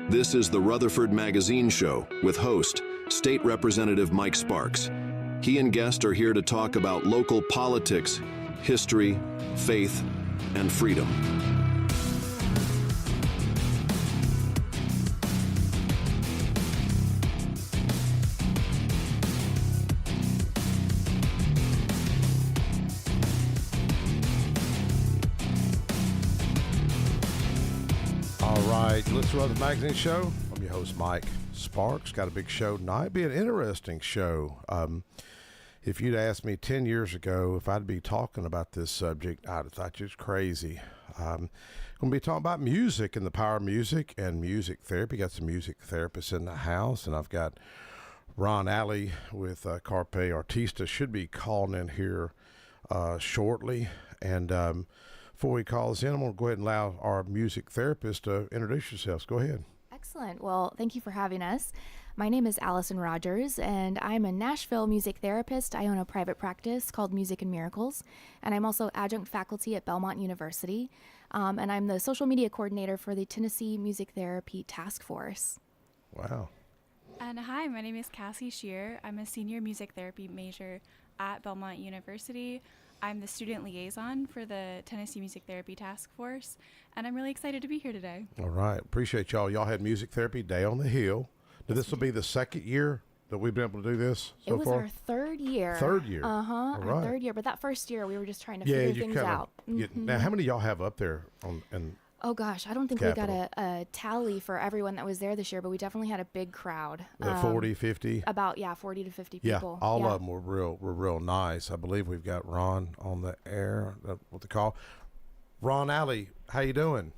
This is the Rutherford Magazine Show with host, State Representative Mike Sparks. He and guests are here to talk about local politics, history, faith, and freedom. Let's run the magazine show. I'm your host, Mike Sparks. Got a big show tonight. Be an interesting show. If you'd asked me 10 years ago if I'd be talking about this subject, I'd have thought you was crazy. I'm going to be talking about music and the power of music and music therapy. Got some music therapists in the house, and I've got Ron Alley with Carpe Artista. Should be calling in here shortly. And before he calls in, I'm going to go ahead and allow our music therapist to introduce yourselves. Go ahead. Excellent. Well, thank you for having us. My name is Allison Rogers, and I'm a Nashville music therapist. I own a private practice called Music and Miracles, and I'm also adjunct faculty at Belmont University, and I'm the social media coordinator for the Tennessee Music Therapy Task Force. Wow. And hi, my name is Cassie Shear. I'm a senior music therapy major at Belmont University. I'm the student liaison for the Tennessee Music Therapy Task Force, and I'm really excited to be here today. All right. Appreciate y'all. Y'all had music therapy day on the hill. Now, this will be the second year that we've been able to do this so far? It was our third year. Third year. Our right. third year. But that first year, we were just trying to figure things out. Now, how many of y'all have up there Oh gosh, I don't think Capital. we got a tally for everyone that was there this year, but we definitely had a big crowd. 40, 50? About 40 to 50 Yeah, people. all of them were real nice. I believe we've got Ron on the air with the call. Ron Alley, how you doing?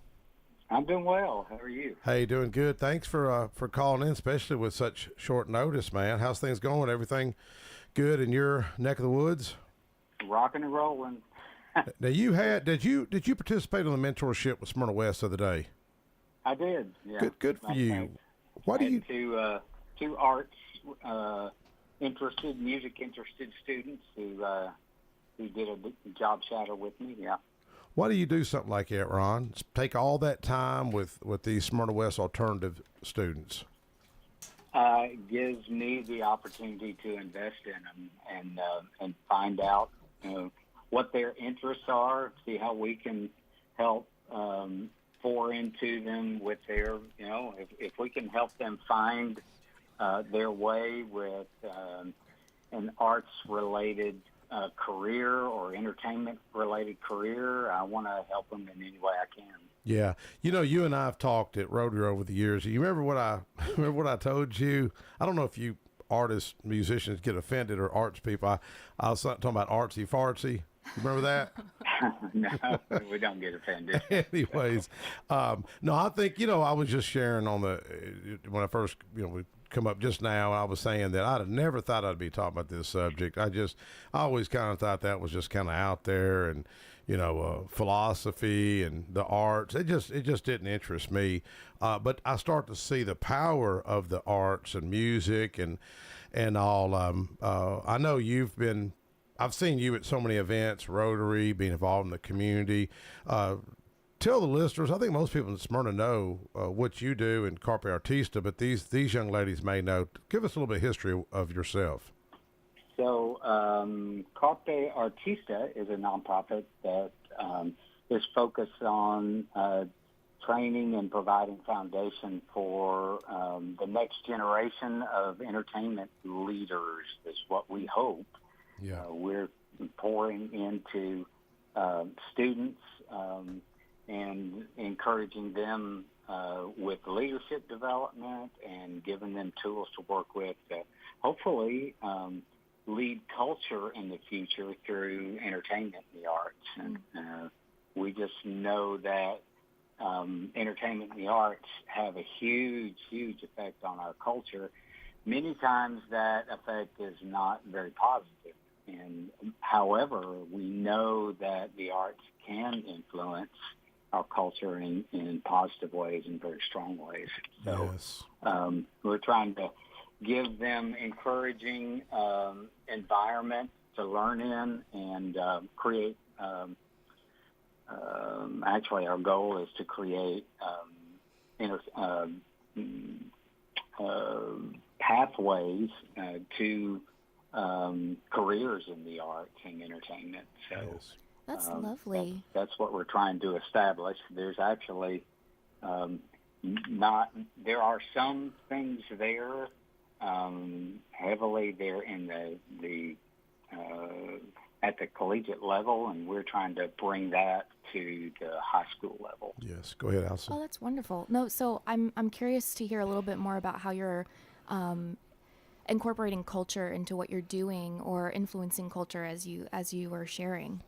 I'm doing well. How are you? Hey, doing good. Thanks for calling in, especially with such short notice, man. How's things going? Everything good in your neck of the woods? Rocking and rolling. Now, did you participate in the mentorship with Smyrna West the other day? I did. Yeah. Good for you. Why do you? Two arts music interested students who did a job shadow with me. Yeah. Why do you do something like that, Ron? Take all that time with these Smyrna West alternative students. It gives me the opportunity to invest in them and find out what their interests are, see how we can help pour into them with their, if we can help them find their way with an arts-related career or entertainment-related career. I want to help them in any way I can. Yeah, you and I have talked at Rotary over the years. You remember what I told you? I don't know if you artists, musicians get offended or arts people. I was talking about artsy fartsy. You remember that? No, we don't get offended. Anyways, no, I think, I was just sharing when I first, we come up just now, I was saying that I'd have never thought I'd be talking about this subject. I always kind of thought that was just kind of out there and, philosophy and the arts. It just didn't interest me. But I start to see the power of the arts and music and all. I know I've seen you at so many events, Rotary, being involved in the community. Tell the listeners, I think most people in Smyrna know what you do in Carpe Artista, but these young ladies may know. Give us a little bit of history of yourself. So Carpe Artista is a nonprofit that is focused on training and providing foundation for the next generation of entertainment leaders is what we hope. Yeah. We're pouring into students and encouraging them with leadership development and giving them tools to work with to hopefully lead culture in the future through entertainment and the arts. And we just know that entertainment and the arts have a huge, huge effect on our culture. Many times that effect is not very positive. And however, we know that the arts can influence our culture in positive ways and very strong ways. So yes. We're trying to give them encouraging environment to learn in and create. Actually, our goal is to create pathways to careers in the arts and entertainment. So Yes. That's lovely. that's what we're trying to establish. There's actually there are some things there heavily there in the at the collegiate level, and we're trying to bring that to the high school level. Yes. Go ahead, Allison. Oh, that's wonderful. No, so I'm curious to hear a little bit more about how you're incorporating culture into what you're doing, or influencing culture as you were sharing.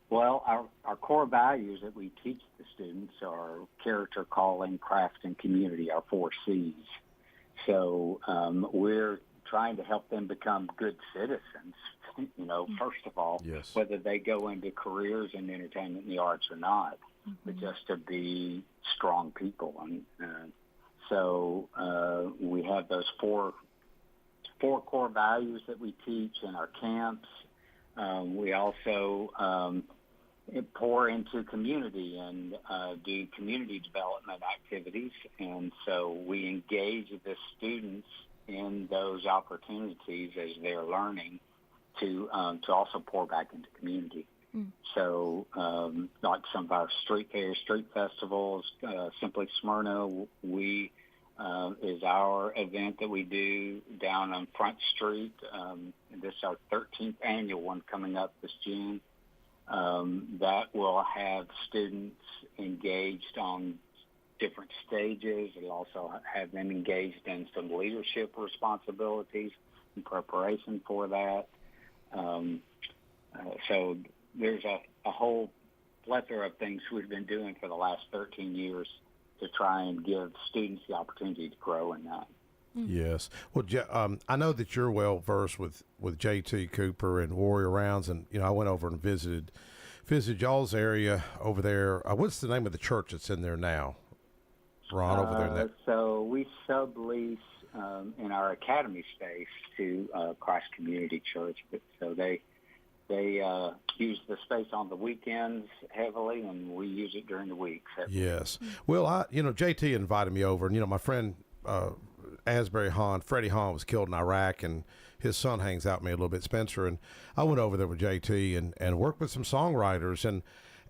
Well, our core values that we teach the students are character, calling, craft, and community, our 4 C's. So we're trying to help them become good citizens, first of all, Yes. whether they go into careers in entertainment and the arts or not, but just to be strong people. And so we have those four core values that we teach in our camps. We also pour into community and do community development activities. And so we engage the students in those opportunities as they're learning to also pour back into community. So like some of our street fairs, street festivals, Simply Smyrna, we is our event that we do down on Front Street. This is our 13th annual one coming up this June. That will have students engaged on different stages. It'll also have them engaged in some leadership responsibilities in preparation for that. So there's a whole plethora of things we've been doing for the last 13 years to try and give students the opportunity to grow in that. Yes. Well, I know that you're well versed with J.T. Cooper and Warrior Rounds, and I went over and visited y'all's area over there. What's the name of the church that's in there now, Ron? Over there. In that... So we sublease in our academy space to Christ Community Church, but so they use the space on the weekends heavily, and we use it during the week. So. Yes. Well, JT invited me over, and my friend Asbury Hahn, Freddie Hahn, was killed in Iraq, and his son hangs out with me a little bit, Spencer, and I went over there with JT and worked with some songwriters, and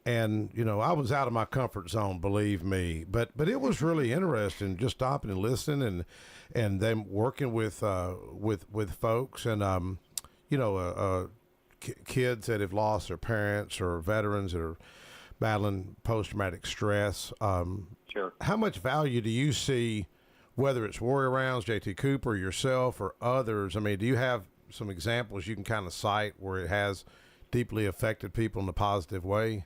I was out of my comfort zone, believe me, but it was really interesting just stopping and listening and them working with folks and kids that have lost their parents or veterans that are battling post-traumatic stress. Sure. How much value do you see, whether it's Warrior Rounds, J.T. Cooper, yourself, or others? I mean, do you have some examples you can kind of cite where it has deeply affected people in a positive way?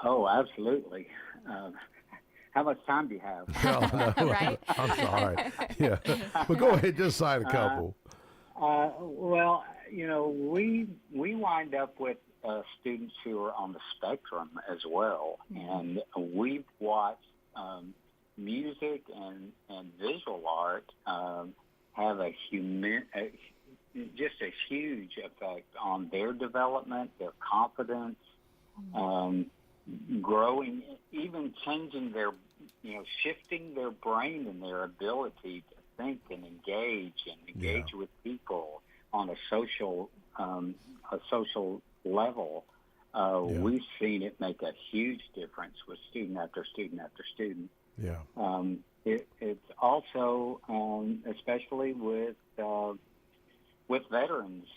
Oh, absolutely. How much time do you have? No. Right? I'm sorry. Yeah. But go ahead, just cite a couple. Well, we wind up with students who are on the spectrum as well, and we've watched music and visual art have just a huge effect on their development, their confidence, growing, even changing their, shifting their brain and their ability to think and engage with people on a social level. We've seen it make a huge difference with student after student after student. Yeah. It's also, especially with veterans,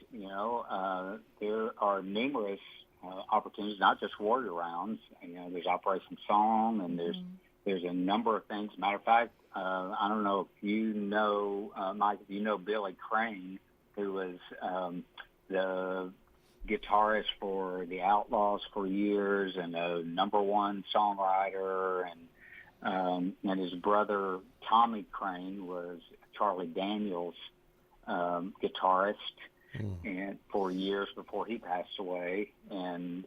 there are numerous opportunities, not just Warrior Rounds. There's Operation Song, and there's a number of things. Matter of fact, I don't know if you know, Mike, if you know Billy Crane, who was the guitarist for the Outlaws for years and a #1 songwriter, and his brother Tommy Crane was Charlie Daniels' guitarist and for years before he passed away. And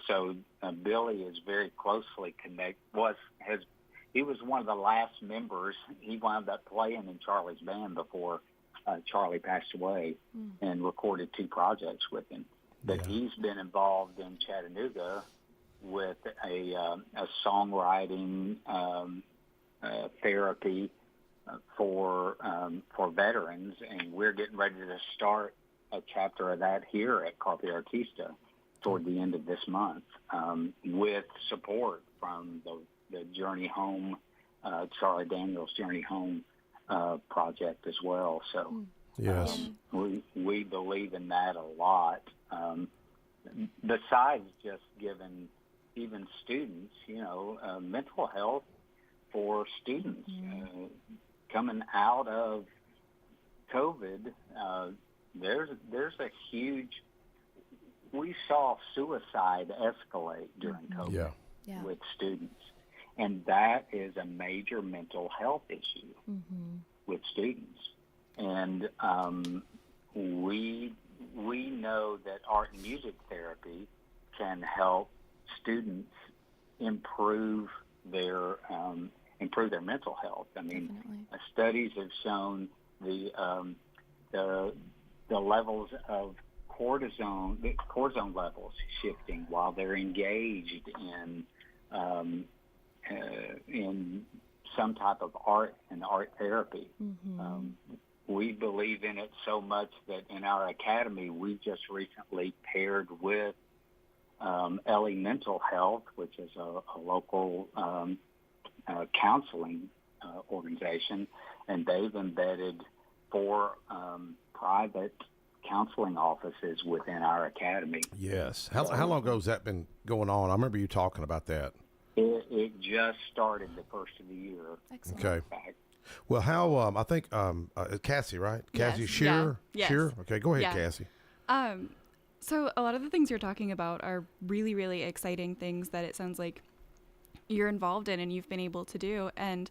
so Billy is very closely connected. He was one of the last members. He wound up playing in Charlie's band before Charlie passed away, and recorded 2 projects with him. But he's been involved in Chattanooga with a songwriting therapy for veterans, and we're getting ready to start a chapter of that here at Carpe Artista toward the end of this month, with support from the Journey Home, Charlie Daniels Journey Home project as well. So yes, we believe in that a lot. Besides just giving even students, mental health for students coming out of COVID, there's a huge. We saw suicide escalate during COVID with students, and that is a major mental health issue with students. And we know that art and music therapy can help students improve their mental health. I mean, studies have shown the levels of cortisone levels shifting while they're engaged in some type of art and art therapy. We believe in it so much that in our academy, we just recently paired with LA Mental Health, which is a local counseling organization, and they've embedded 4 private counseling offices within our academy. Yes. How long ago has that been going on? I remember you talking about that. It just started the first of the year. Excellent. Okay. Well, how I think Cassie, right? Cassie Shearer. Yes. Shearer. Okay, go ahead, Cassie. So a lot of the things you're talking about are really, really exciting things that it sounds like you're involved in and you've been able to do. And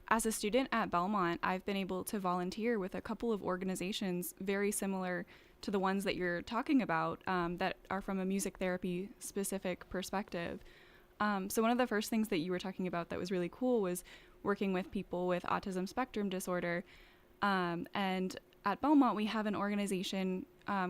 as a student at Belmont, I've been able to volunteer with a couple of organizations very similar to the ones that you're talking about, that are from a music therapy specific perspective. So one of the first things that you were talking about that was really cool was working with people with autism spectrum disorder. And at Belmont, we have an organization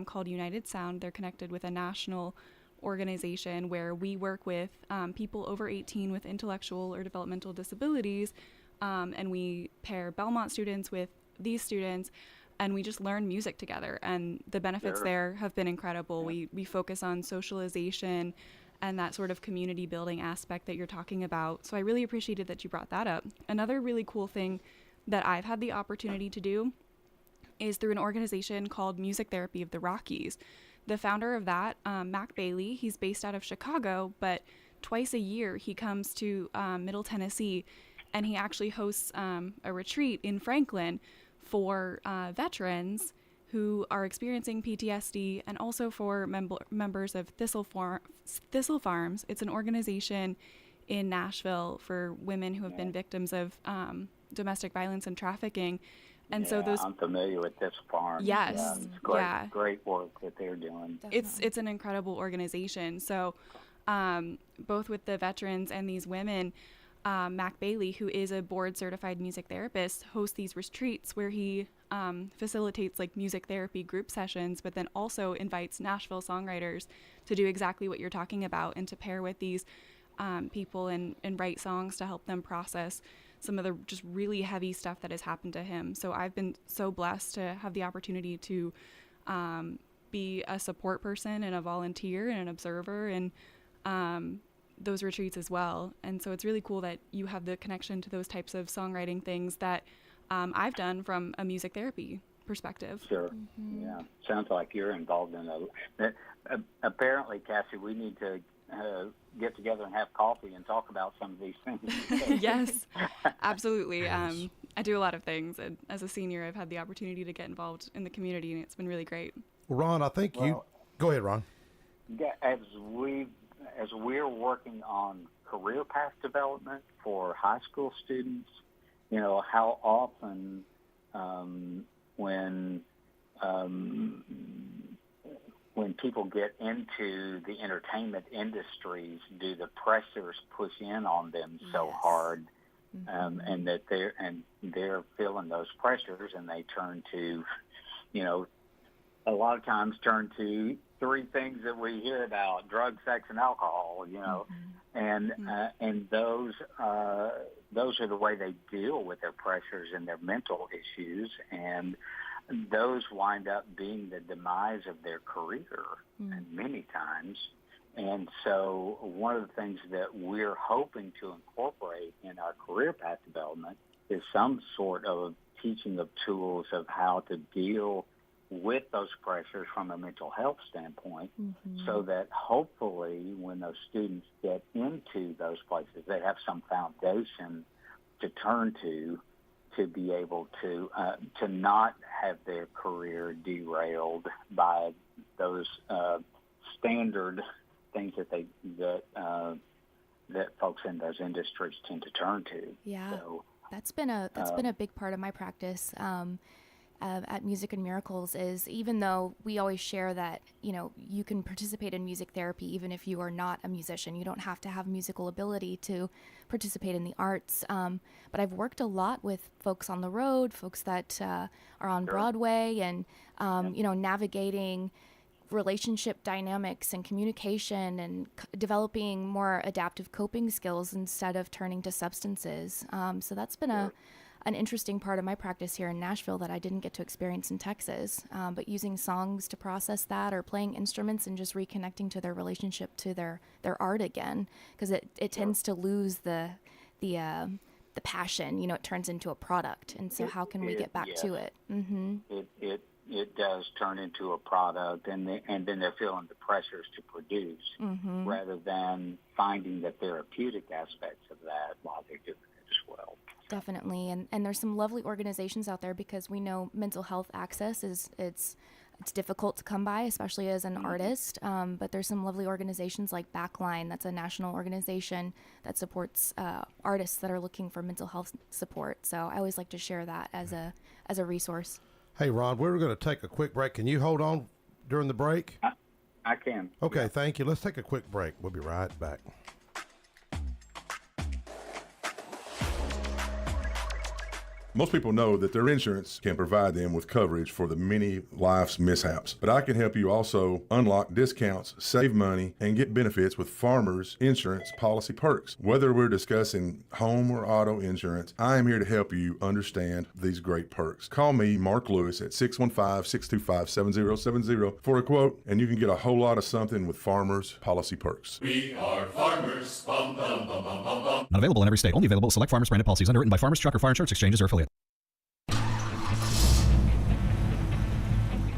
called United Sound. They're connected with a national organization where we work with people over 18 with intellectual or developmental disabilities, and we pair Belmont students with these students, and we just learn music together. And the benefits there have been incredible. We focus on socialization and that sort of community building aspect that you're talking about. So I really appreciated that you brought that up. Another really cool thing that I've had the opportunity to do is through an organization called Music Therapy of the Rockies. The founder of that, Mac Bailey, he's based out of Chicago, but twice a year he comes to Middle Tennessee, and he actually hosts a retreat in Franklin for veterans who are experiencing PTSD, and also for members of Thistle Farms. It's an organization in Nashville for women who have been victims of domestic violence and trafficking. And so those, I'm familiar with this farm. Yes. It's great work that they're doing. It's an incredible organization. So both with the veterans and these women, Mac Bailey, who is a board certified music therapist, hosts these retreats where he facilitates like music therapy group sessions, but then also invites Nashville songwriters to do exactly what you're talking about and to pair with these people and write songs to help them process some of the just really heavy stuff that has happened to him. So I've been so blessed to have the opportunity to be a support person and a volunteer and an observer and those retreats as well. And so it's really cool that you have the connection to those types of songwriting things that I've done from a music therapy perspective. Sure. Yeah. Sounds like you're involved in apparently, Cassie, we need to get together and have coffee and talk about some of these things. Yes, absolutely. Yes. I do a lot of things, and as a senior, I've had the opportunity to get involved in the community, and it's been really great. Well, Ron, I think go ahead, Ron. As we're working on career path development for high school students, how often when people get into the entertainment industries, do the pressures push in on them so hard, and that they're feeling those pressures, and they turn to, a lot of times turn to 3 things that we hear about: drugs, sex, and alcohol. And those those are the way they deal with their pressures and their mental issues, and those wind up being the demise of their career and many times. And so one of the things that we're hoping to incorporate in our career path development is some sort of teaching of tools of how to deal with those pressures from a mental health standpoint, so that hopefully when those students get into those places, they have some foundation to turn to be able to not have their career derailed by those standard things that folks in those industries tend to turn to. Yeah, so, that's been a big part of my practice at Music and Miracles. Is even though we always share that you can participate in music therapy even if you are not a musician. You don't have to have musical ability to participate in the arts. But I've worked a lot with folks on the road, folks that are on Broadway, and navigating relationship dynamics and communication and developing more adaptive coping skills instead of turning to substances. So that's been an interesting part of my practice here in Nashville that I didn't get to experience in Texas. But using songs to process that, or playing instruments and just reconnecting to their relationship to their art again, because it tends to lose the passion. It turns into a product, and so how can we get back to it? It does turn into a product, and then they're feeling the pressures to produce rather than finding the therapeutic aspects of that while they're doing it as well. Definitely, and there's some lovely organizations out there, because we know mental health access it's difficult to come by, especially as an artist. But there's some lovely organizations like Backline. That's a national organization that supports artists that are looking for mental health support. So I always like to share that as a resource. Hey, Ron, we're going to take a quick break. Can you hold on during the break? I can. Okay, Thank you. Let's take a quick break. We'll be right back. Most people know that their insurance can provide them with coverage for the many life's mishaps. But I can help you also unlock discounts, save money, and get benefits with Farmers Insurance policy perks. Whether we're discussing home or auto insurance, I am here to help you understand these great perks. Call me, Mark Lewis, at 615-625-7070 for a quote, and you can get a whole lot of something with Farmers policy perks. We are Farmers. Bum, bum, bum, bum, bum, bum. Not available in every state. Only available select Farmers branded policies underwritten by Farmers Truck or Fire Insurance Exchanges or affiliates.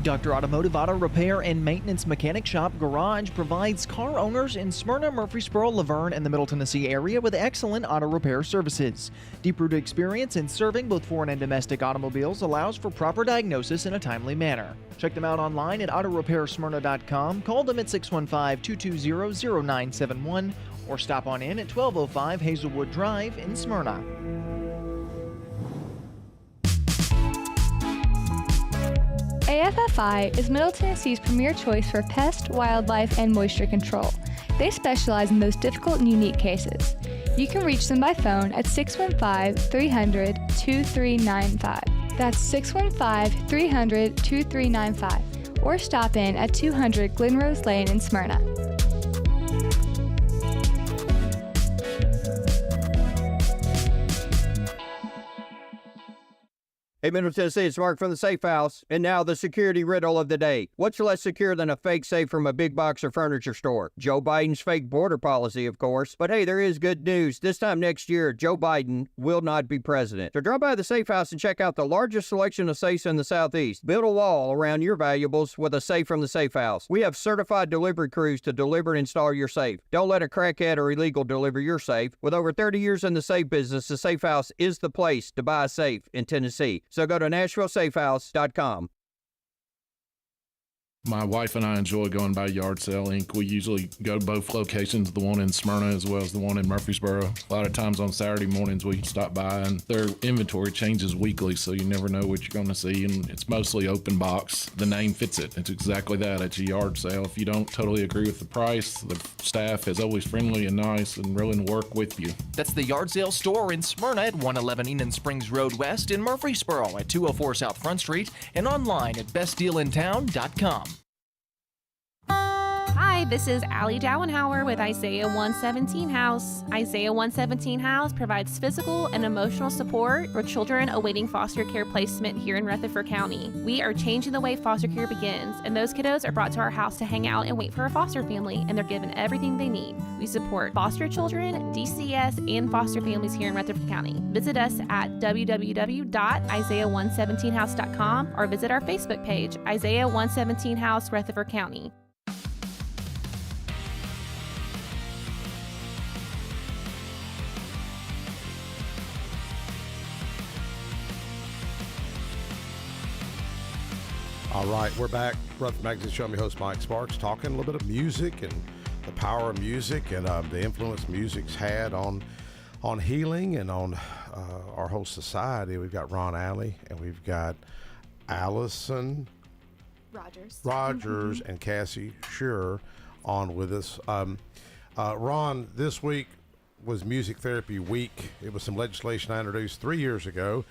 Dr. Automotive Auto Repair and Maintenance Mechanic Shop Garage provides car owners in Smyrna, Murfreesboro, Laverne, and the Middle Tennessee area with excellent auto repair services. Deep-rooted experience in serving both foreign and domestic automobiles allows for proper diagnosis in a timely manner. Check them out online at autorepairsmyrna.com, call them at 615-220-0971, or stop on in at 1205 Hazelwood Drive in Smyrna. AFFI is Middle Tennessee's premier choice for pest, wildlife, and moisture control. They specialize in those difficult and unique cases. You can reach them by phone at 615-300-2395. That's 615-300-2395. Or stop in at 200 Glenrose Lane in Smyrna. Hey, Middle Tennessee, it's Mark from the Safe House. And now the security riddle of the day. What's less secure than a fake safe from a big box or furniture store? Joe Biden's fake border policy, of course. But hey, there is good news. This time next year, Joe Biden will not be president. So drop by the Safe House and check out the largest selection of safes in the Southeast. Build a wall around your valuables with a safe from the Safe House. We have certified delivery crews to deliver and install your safe. Don't let a crackhead or illegal deliver your safe. With over 30 years in the safe business, the Safe House is the place to buy a safe in Tennessee. So go to NashvilleSafeHouse.com. My wife and I enjoy going by Yard Sale Inc. We usually go to both locations, the one in Smyrna as well as the one in Murfreesboro. A lot of times on Saturday mornings we stop by, and their inventory changes weekly, so you never know what you're going to see, and it's mostly open box. The name fits it. It's exactly that. It's a yard sale. If you don't totally agree with the price, the staff is always friendly and nice and willing to work with you. That's the Yard Sale store in Smyrna at 111 Enon Springs Road West, in Murfreesboro at 204 South Front Street, and online at bestdealintown.com. Hi, Hi, this is Allie Dowenhauer with Isaiah 117 House. Isaiah 117 House provides physical and emotional support for children awaiting foster care placement here in Rutherford County. We are changing the way foster care begins, and those kiddos are brought to our house to hang out and wait for a foster family, and they're given everything they need. We support foster children, DCS, and foster families here in Rutherford County. Visit us at www.isaiah117house.com or visit our Facebook page, Isaiah 117 House, Rutherford County. All right, we're back. Rutherford Magazine Show. I'm your host, Mike Sparks, talking a little bit of music and the power of music and the influence music's had on healing and on our whole society. We've got Ron Alley and we've got Allison Rogers and Cassie Shearer on with us. Ron, this week was Music Therapy Week. It was some legislation I introduced 3 years ago.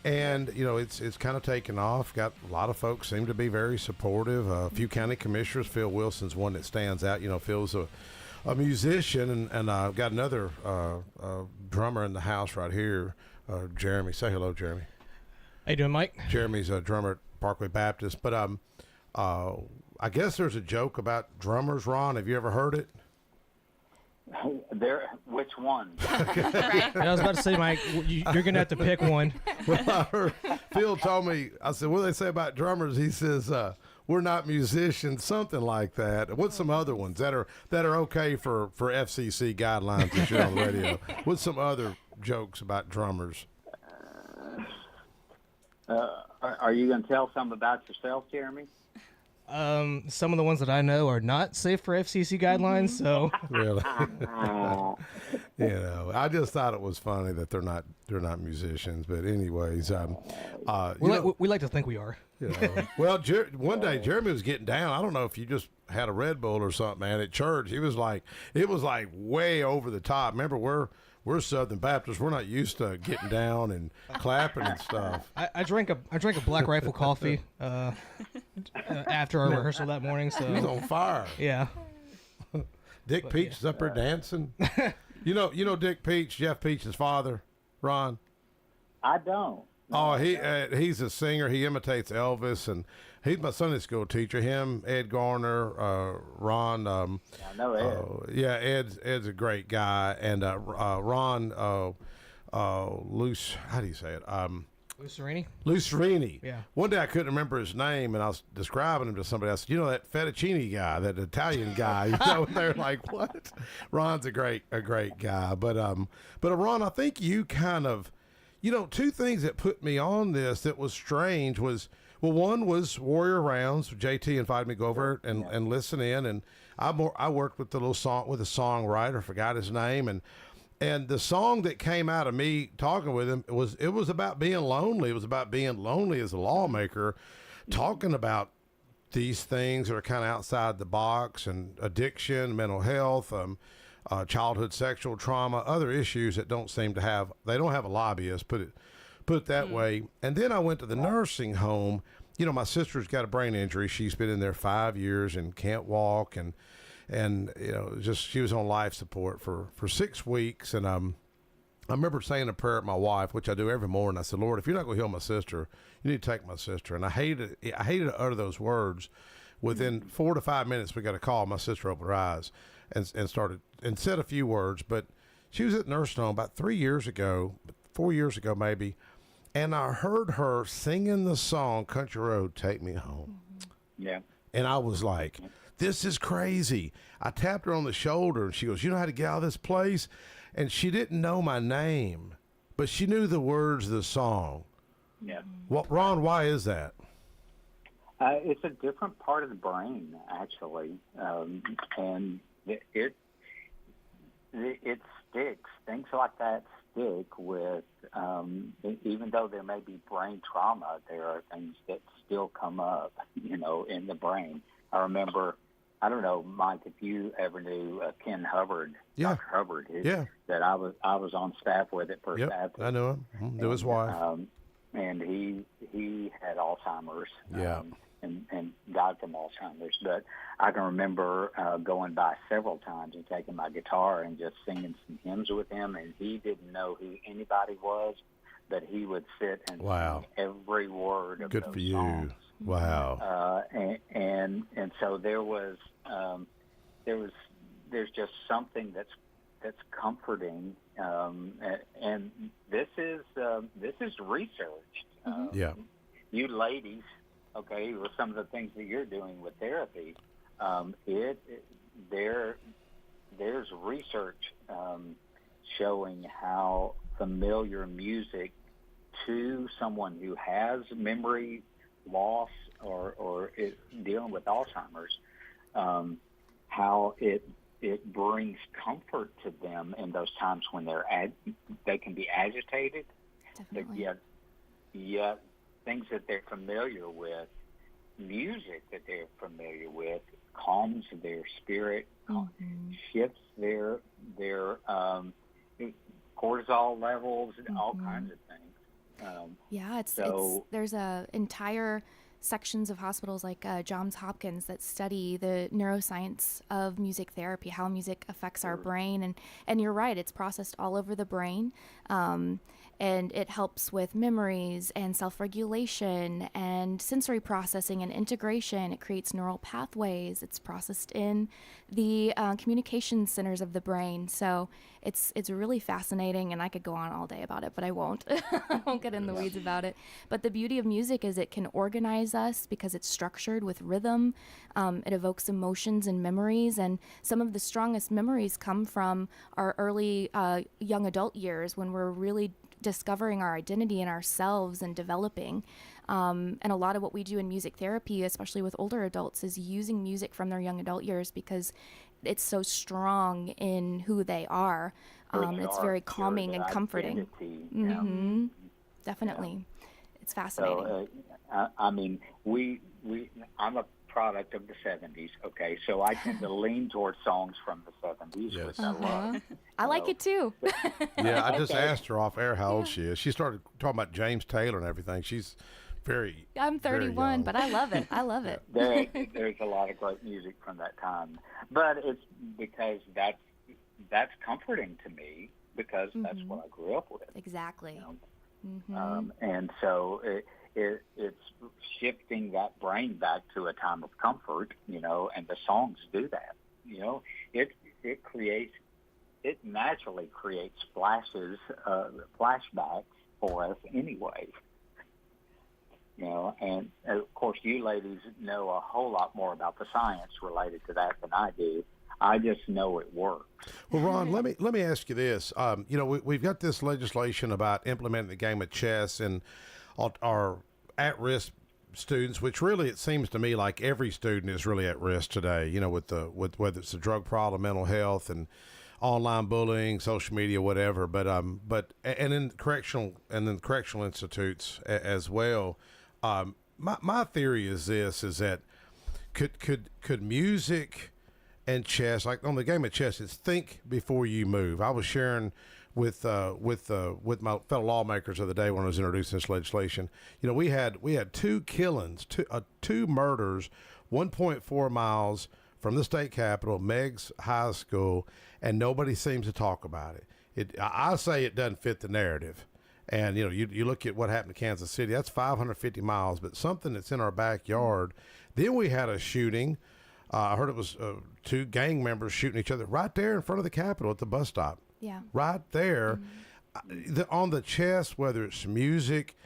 And, you know, it's kind of taken off. Got a lot of folks seem to be very supportive. A few county commissioners, Phil Wilson's one that stands out. You know, Phil's a musician, and I've got another drummer in the house right here, Jeremy. Say hello, Jeremy. How you doing, Mike? Jeremy's a drummer at Parkway Baptist. But I guess there's a joke about drummers, Ron. Have you ever heard it? Which one? I was about to say, Mike, you're going to have to pick one. Well, I heard Phil told me, I said, what do they say about drummers? He says, we're not musicians, something like that. What's some other ones that are okay for FCC guidelines to share on the radio? What's some other jokes about drummers? Are you going to tell some about yourself, Jeremy? Some of the ones that I know are not safe for FCC guidelines, so really, you know, I just thought it was funny that they're not musicians. But anyways, we like to think we are. You know, well, one day Jeremy was getting down. I don't know if you just had a Red Bull or something, man. At church, it was like way over the top. Remember, we're Southern Baptists. We're not used to getting down and clapping and stuff. I drank a Black Rifle coffee after our rehearsal that morning. So he was on fire. Yeah. Dick Peach is up there dancing. You know Dick Peach, Jeff Peach's father, Ron. I don't. Oh, he's a singer. He imitates Elvis, and he's my Sunday school teacher. Him, Ed Garner, Ron. I know Ed. Yeah, Ed's a great guy, and Ron. How do you say it? Lucerini. Lucerini. Yeah. One day I couldn't remember his name, and I was describing him to somebody else. You know that fettuccine guy, that Italian guy. You know, they're like, what? Ron's a great guy, but Ron, I think you kind of. You know, two things that put me on this that was strange was, well, one was Warrior Rounds. JT invited me to go over and listen in, and I worked with the songwriter, forgot his name, and the song that came out of me talking with him it was about being lonely. It was about being lonely as a lawmaker, talking about these things that are kind of outside the box, and addiction, mental health, childhood sexual trauma, other issues that don't have a lobbyist, put it that way. And then I went to the nursing home. You know, my sister's got a brain injury. She's been in there 5 years and can't walk, and you know, she was on life support for 6 weeks. And I remember saying a prayer at my wife, which I do every morning. I said, Lord, if you're not going to heal my sister, you need to take my sister. And I hated to utter those words. Within 4 to 5 minutes, we got a call. My sister opened her eyes and started and said a few words. But she was at the nursing home about 4 years ago maybe, and I heard her singing the song Country Road, Take Me Home. Yeah. And I was like, this is crazy. I tapped her on the shoulder, and she goes, you know how to get out of this place? And she didn't know my name, but she knew the words of the song. Yeah. Well, Ron, why is that? It's a different part of the brain, actually, and it sticks. Things like that stick with, even though there may be brain trauma, there are things that still come up, you know, in the brain. I remember, I don't know, Mike, if you ever knew Ken Hubbard, Yeah. Dr. Hubbard, that I was on staff with at First Baptist. I know him. Knew his wife. And he had Alzheimer's. Yeah. And died from Alzheimer's, but I can remember going by several times and taking my guitar and just singing some hymns with him, and he didn't know who anybody was, but he would sit and sing every word of Good those for you. songs. Wow. And so there's just something that's comforting, and this is researched. Yeah. You ladies, okay, with some of the things that you're doing with therapy, there's research showing how familiar music to someone who has memory loss or is dealing with Alzheimer's, how it brings comfort to them in those times when they can be agitated, Definitely. but yet things that they're familiar with, music that they're familiar with, calms their spirit, shifts their cortisol levels, all kinds of things. Yeah, it's there's a entire sections of hospitals like Johns Hopkins that study the neuroscience of music therapy, how music affects our brain, and you're right, it's processed all over the brain, and it helps with memories and self-regulation and sensory processing and integration. It creates neural pathways. It's processed in the communication centers of the brain. So it's really fascinating, and I could go on all day about it, but I won't. I won't get in the weeds about it. But the beauty of music is it can organize us because it's structured with rhythm. It evokes emotions and memories, and some of the strongest memories come from our early young adult years when we're really discovering our identity in ourselves and developing. And a lot of what we do in music therapy, especially with older adults, is using music from their young adult years because it's so strong in who they are. It's very calming and comforting. Definitely. It's fascinating. So, I mean, I'm a product of the 70s, okay? So I tend to lean towards songs from the 70s, which I love. I like it too. Yeah, I just asked her off air how old she is. She started talking about James Taylor and everything. She's I'm 31, but I love it. I love it. There's a lot of great music from that time. But it's because that's comforting to me because that's what I grew up with. Exactly. You know? And so it's shifting that brain back to a time of comfort, you know, and the songs do that. You know, it naturally creates flashbacks for us anyway. You know, and of course you ladies know a whole lot more about the science related to that than I do. I just know it works. Well, Ron, let me ask you this. You know, we've got this legislation about implementing the game of chess and our at-risk students, which really it seems to me like every student is really at risk today. You know, with whether it's a drug problem, mental health, and online bullying, social media, whatever. But and in correctional institutes as well. My theory is that could music and chess, like on the game of chess, it's think before you move. I was sharing with my fellow lawmakers the other day when I was introducing this legislation. You know, we had 2 killings, 2 murders, 1.4 miles from the state capitol, Meigs High School, and nobody seems to talk about it. I say it doesn't fit the narrative. And, you know, you look at what happened to Kansas City, that's 550 miles, but something that's in our backyard. Then we had a shooting. I heard it was 2 gang members shooting each other right there in front of the Capitol at the bus stop. Yeah. Right there. On the chess, whether it's music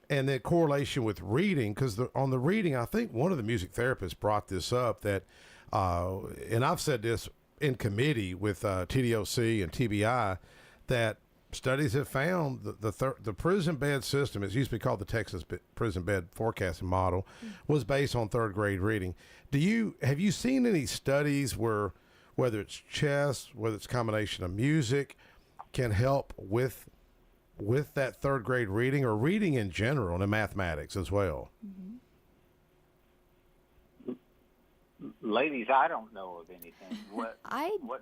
and the correlation with reading, because on the reading, I think one of the music therapists brought this up that, and I've said this in committee with TDOC and TBI, that studies have found the prison bed system, it used to be called the Texas Prison Bed Forecasting Model, was based on 3rd grade reading. Have you seen any studies where, whether it's chess, whether it's a combination of music, can help with that 3rd grade reading or reading in general and mathematics as well? Ladies, I don't know of anything. What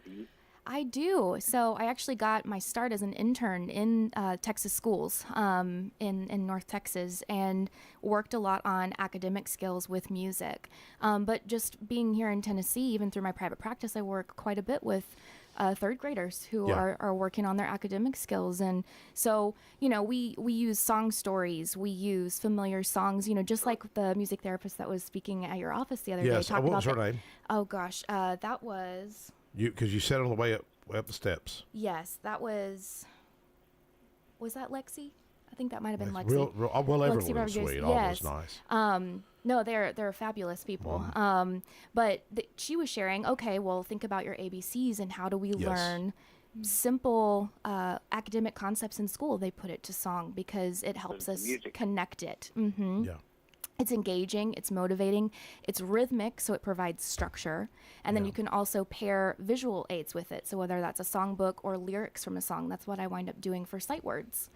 do you? I do. So I actually got my start as an intern in Texas schools in North Texas, and worked a lot on academic skills with music. But just being here in Tennessee, even through my private practice, I work quite a bit with third graders who are working on their academic skills. And so, we use song stories, we use familiar songs, just like the music therapist that was speaking at your office the other day. Yes. What was her name? Oh, gosh. That was... Because you said on the way up the steps. Yes, that was that Lexi? I think that might have been Lexi. Everyone was sweet. All was nice. No, they're fabulous people. But she was sharing, okay, well, think about your ABCs and how do we learn simple academic concepts in school. They put it to song because it helps us connect it. Mm-hmm. Yeah. It's engaging, it's motivating, it's rhythmic, so it provides structure. And then you can also pair visual aids with it. So whether that's a songbook or lyrics from a song, that's what I wind up doing for sight words.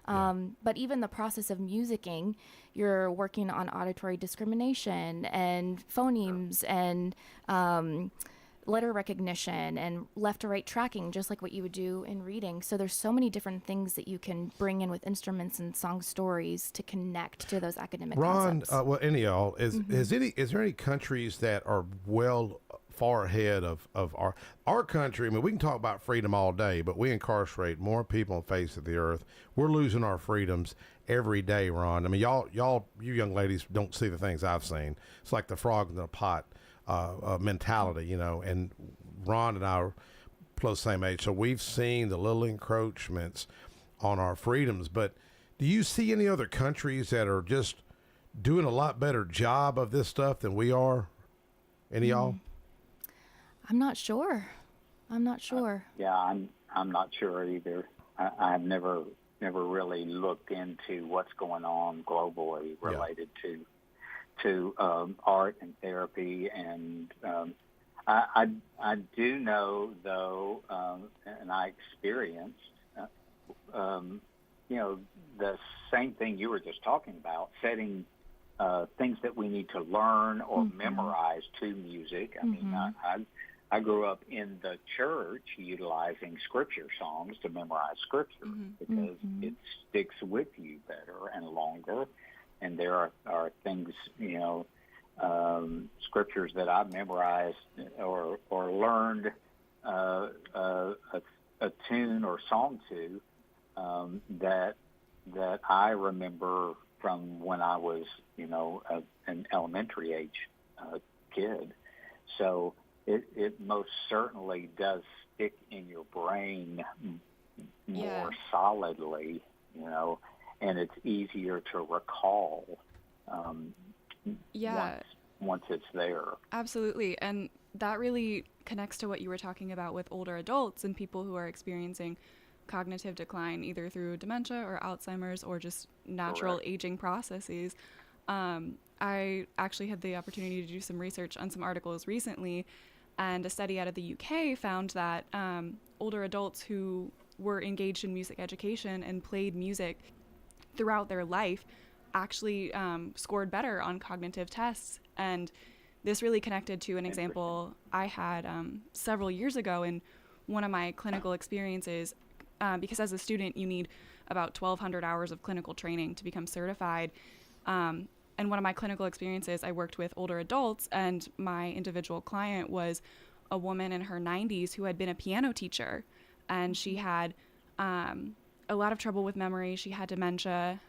But even the process of musicking, you're working on auditory discrimination and phonemes and letter recognition and left to right tracking, just like what you would do in reading. So there's so many different things that you can bring in with instruments and song stories to connect to those academic concepts. Ron, any of y'all, is there any countries that are far ahead of our country? I mean, we can talk about freedom all day, but we incarcerate more people on the face of the earth. We're losing our freedoms every day, Ron. I mean, you young ladies don't see the things I've seen. It's like the frog in the pot mentality, and Ron and I are close same age, so we've seen the little encroachments on our freedoms. But do you see any other countries that are just doing a lot better job of this stuff than we are? Any y'all? I'm not sure. Yeah, I'm not sure either. I've never really looked into what's going on globally related to art and therapy, and I do know though, and I experienced, the same thing you were just talking about, setting things that we need to learn or memorize to music. I mean, I grew up in the church utilizing scripture songs to memorize scripture because it sticks with you better and longer. And there are things, scriptures that I've memorized or learned a tune or song to that I remember from when I was, an elementary age kid. So it most certainly does stick in your brain more solidly, and it's easier to recall once it's there. Absolutely. And that really connects to what you were talking about with older adults and people who are experiencing cognitive decline, either through dementia or Alzheimer's or just natural aging processes. I actually had the opportunity to do some research on some articles recently, and a study out of the UK found that older adults who were engaged in music education and played music throughout their life actually scored better on cognitive tests. And this really connected to an example I had several years ago in one of my clinical experiences, because as a student you need about 1,200 hours of clinical training to become certified. And one of my clinical experiences, I worked with older adults, and my individual client was a woman in her 90s who had been a piano teacher, and she had a lot of trouble with memory. She had dementia.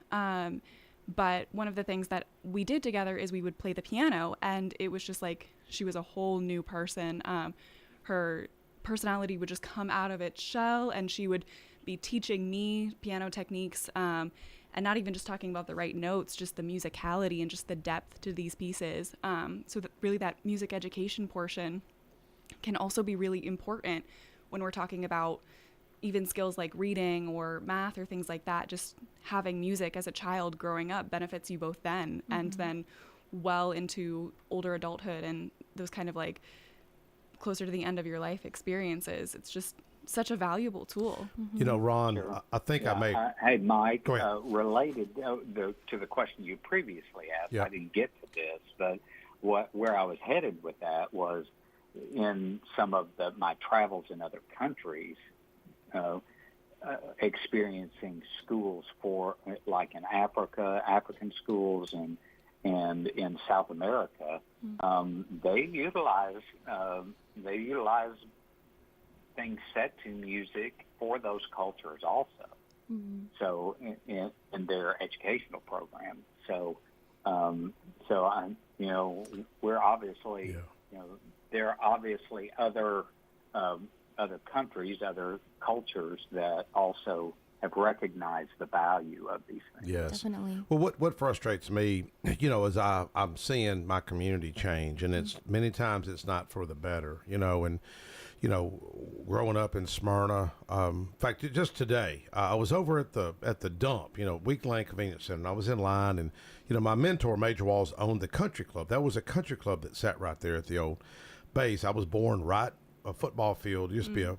But one of the things that we did together is we would play the piano, and it was just like she was a whole new person. Her personality would just come out of its shell, and she would be teaching me piano techniques, and not even just talking about the right notes, just the musicality and just the depth to these pieces. So that really that music education portion can also be really important when we're talking about even skills like reading or math or things like that. Just having music as a child growing up benefits you both then and then well into older adulthood and those kind of like closer to the end of your life experiences. It's just such a valuable tool. Ron, I think I may... hey, Mike, related to the question you previously asked, I didn't get to this, but where I was headed with that was in some of my travels in other countries, experiencing schools like in Africa, African schools, and in South America, they utilize things set to music for those cultures also. Mm-hmm. So in their educational program. So we're obviously, there are obviously other countries, other cultures that also have recognized the value of these things. Yes, definitely. Well, what frustrates me, is I'm seeing my community change, and it's many times it's not for the better, and growing up in Smyrna. In fact, just today, I was over at the dump, Weak Lane Convenience Center, and I was in line, and my mentor, Major Walls, owned the country club. That was a country club that sat right there at the old base. I was born right. A football field used to be a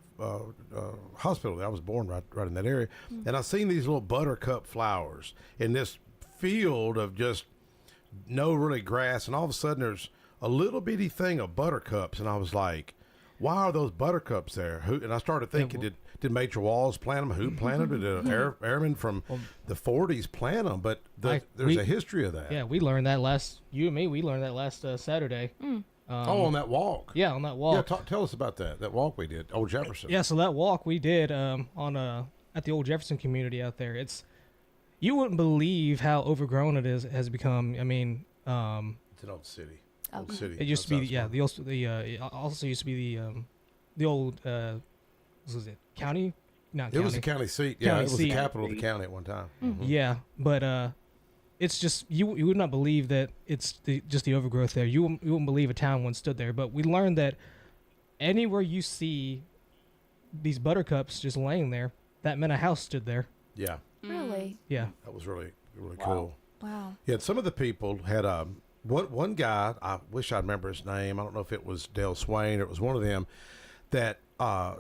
hospital. I was born right in that area, and I seen these little buttercup flowers in this field of just no really grass, and all of a sudden there's a little bitty thing of buttercups, and I was like, why are those buttercups there? And I started thinking, did Major Walls plant them? Who planted them? Did an airman from the 40s plant them? But there's a history of that. Yeah, we learned that we learned that last Saturday. On that walk. Yeah, on that walk. Yeah, tell us about that walk we did, Old Jefferson. Yeah, so that walk we did at the Old Jefferson community out there. You wouldn't believe how overgrown it has become. I mean, it's an old city. Old city. It used to be it also used to be the old was it county? Not county. It was the county seat. Yeah, it was the capital of the county at one time. Mm-hmm. Yeah, but it's just you would not believe that it's just the overgrowth there. You wouldn't believe a town once stood there. But we learned that anywhere you see these buttercups just laying there, that meant a house stood there. Yeah. Really? Yeah. That was really cool. Wow. Yeah, some of the people had one guy, I wish I remember his name. I don't know if it was Dale Swain or it was one of them, that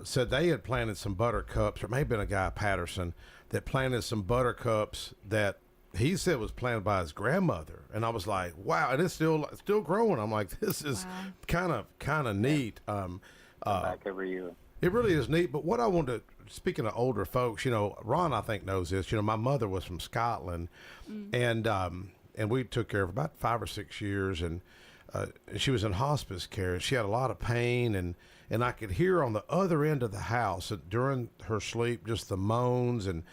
said they had planted some buttercups, or it may have been a guy, Patterson, that planted some buttercups that he said was planted by his grandmother. And I was like, wow, and it's still growing. I'm like, this is kind of neat. Back every year. It really is neat. But what I wanted to, speaking of older folks, Ron, I think, knows this. My mother was from Scotland, and we took care of her about 5 or 6 years, and she was in hospice care. She had a lot of pain, and I could hear on the other end of the house during her sleep just the moans, and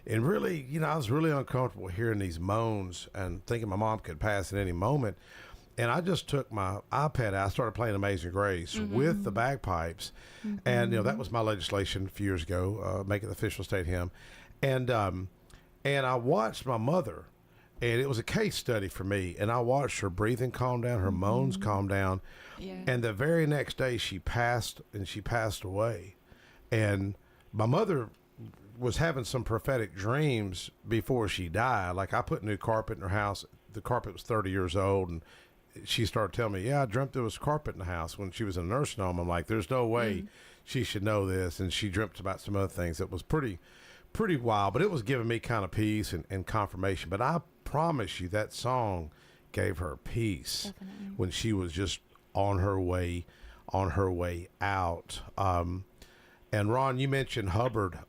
really, I was really uncomfortable hearing these moans and thinking my mom could pass at any moment. And I just took my iPad out. I started playing Amazing Grace with the bagpipes. And, that was my legislation a few years ago, make it the official state hymn. And I watched my mother, and it was a case study for me. And I watched her breathing calm down, her moans calm down. Yeah. And the very next day she passed away. And my mother was having some prophetic dreams before she died. Like, I put new carpet in her house. The carpet was 30 years old, and she started telling me, I dreamt there was carpet in the house when she was in a nursing home. I'm like, there's no way she should know this. And she dreamt about some other things that was pretty wild, but it was giving me kind of peace and confirmation. But I promise you that song gave her peace when she was just on her way out. And Ron, you mentioned Hubbard.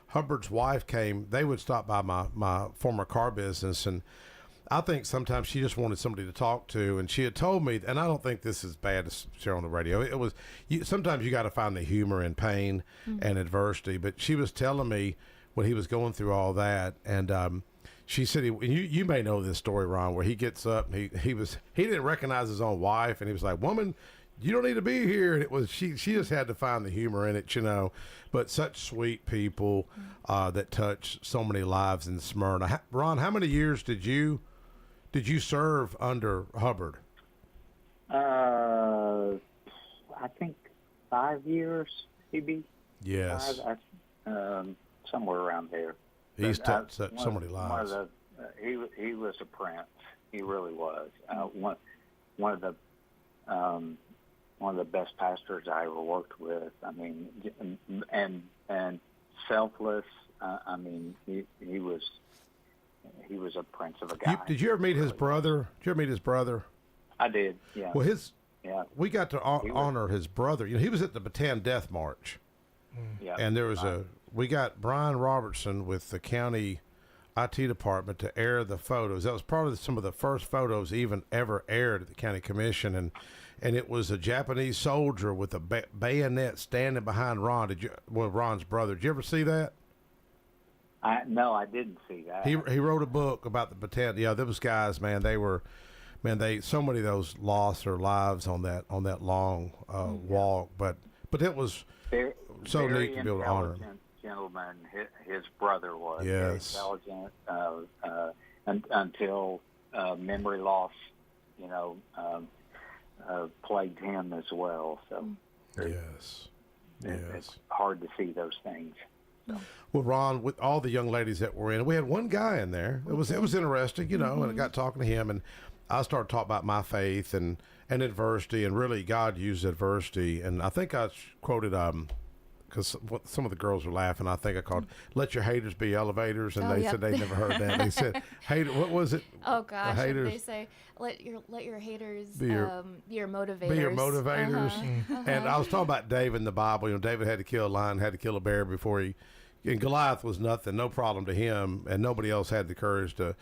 Hubbard's wife came. They would stop by my former car business, and I think sometimes she just wanted somebody to talk to. And she had told me, and I don't think this is bad to share on the radio. It was sometimes you got to find the humor in pain and adversity. But she was telling me when he was going through all that, and she said, you may know this story, Ron, where he gets up and he didn't recognize his own wife, and he was like, "Woman, you don't need to be here." And it was she just had to find the humor in it, But such sweet people that touch so many lives in Smyrna. Ron, how many years did you serve under Hubbard? I think 5 years, maybe. Yes. Somewhere around there. He's touched so many lives. He was a prince. He really was. One of the best pastors I ever worked with. I mean, and selfless. I mean, he was a prince of a guy. Did you ever meet his brother? I did. Yeah. Well, we got to honor his brother. He was at the Bataan Death March. Yeah. And there was we got Brian Robertson with the county IT department to air the photos. That was probably some of the first photos even ever aired at the county commission. And it was a Japanese soldier with a bayonet standing behind Ron. Ron's brother. Did you ever see that? No, I didn't see that. He wrote a book about the Bataan. Yeah, those guys, man, so many of those lost their lives on that long walk. But it was so very neat to be able to honor him. Gentleman, his brother was yes. very intelligent until memory loss, plagued him as well. So yes, it's hard to see those things. So. Well, Ron, with all the young ladies that were in, we had one guy in there. It was interesting, and I got talking to him, and I started talking about my faith and adversity, and really God used adversity. And I think I quoted because some of the girls were laughing. I think I called "Let your haters be elevators," and they said they never heard that. They said, "Hater, what was it?" Oh gosh, haters, they say, "Let your haters be your motivators." Be your motivators. And I was talking about David in the Bible. David had to kill a lion, had to kill a bear before he. And Goliath was nothing, no problem to him, and nobody else had the courage to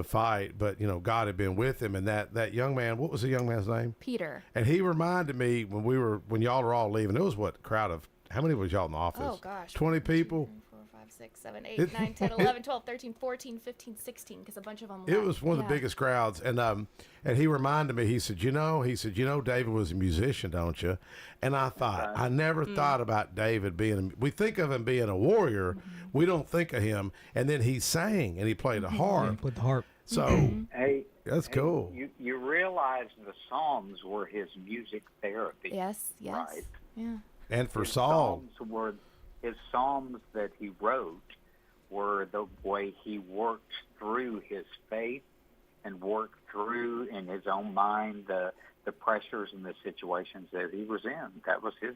fight. But God had been with him, and that young man. What was the young man's name? Peter. And he reminded me when y'all were all leaving. It was a crowd of how many was y'all in the office? Oh gosh, 20 people. 4, 5, 6, 7, 8, 9, 10, 11, 12, 13, 14, 15, 16. Because a bunch of them. It was one of the biggest crowds, and he reminded me. He said, David was a musician, don't you? And I thought, I never thought about David being. We think of him being a warrior. We don't think of him. And then he sang and he played a harp. He played the harp. So that's cool. You realize the Psalms were his music therapy. Yes. Right. Yeah. And for Saul, his psalms that he wrote were the way he worked through his faith and worked through in his own mind the pressures and the situations that he was in. That was his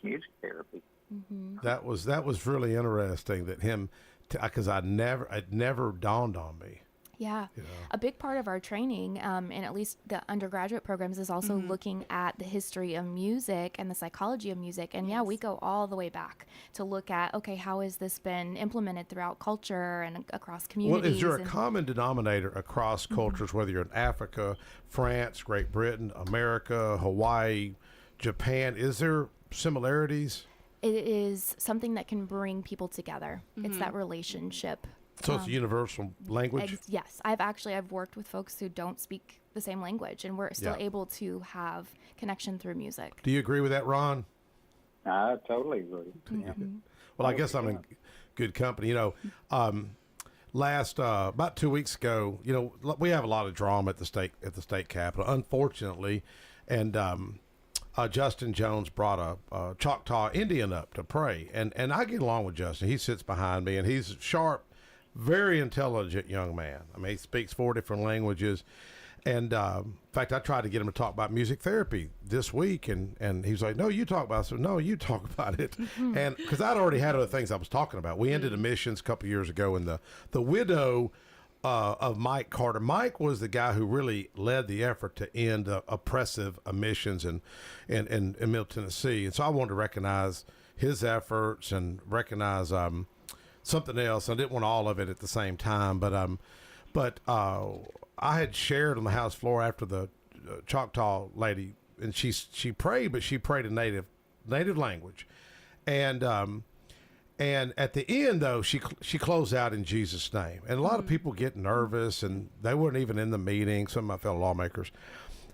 music therapy. Mm-hmm. That was really interesting that him, because it never dawned on me. Yeah. A big part of our training, and at least the undergraduate programs, is also looking at the history of music and the psychology of music. And we go all the way back to look at, okay, how has this been implemented throughout culture and across communities? Well, is there a common denominator across cultures, whether you're in Africa, France, Great Britain, America, Hawaii, Japan? Is there similarities? It is something that can bring people together. It's that relationship. So it's a universal language? Yes. I've worked with folks who don't speak the same language, and we're still able to have connection through music. Do you agree with that, Ron? I totally agree. Well, I guess I'm in good company. Last about 2 weeks ago, we have a lot of drama at the state capitol, unfortunately, and Justin Jones brought a Choctaw Indian up to pray, and I get along with Justin. He sits behind me, and he's sharp. Very intelligent young man. I mean, he speaks 4 different languages. And in fact, I tried to get him to talk about music therapy this week. And he's like, no, you talk about it. I said, no, you talk about it. And because I'd already had other things I was talking about. We ended emissions a couple of years ago. And the widow of Mike Carter. Mike was the guy who really led the effort to end oppressive emissions in Middle Tennessee. And so I wanted to recognize his efforts and recognize something else. I didn't want all of it at the same time, but I had shared on the house floor after the Choctaw lady, and she prayed, but she prayed in native language, and at the end though she closed out in Jesus' name, and a lot of people get nervous, and they weren't even in the meeting. Some of my fellow lawmakers,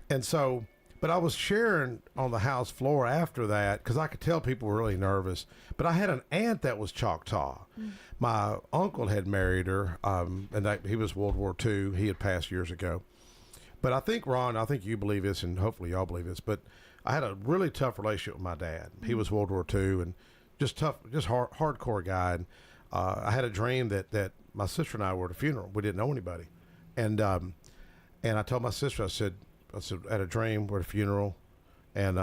and so. But I was sharing on the house floor after that because I could tell people were really nervous. But I had an aunt that was Choctaw. My uncle had married her, and he was World War II. He had passed years ago. But I think, Ron, you believe this, and hopefully y'all believe this, but I had a really tough relationship with my dad. He was World War II and just tough, just hardcore guy. And I had a dream that my sister and I were at a funeral. We didn't know anybody. And I told my sister, I said, I had a dream, we're at a funeral, and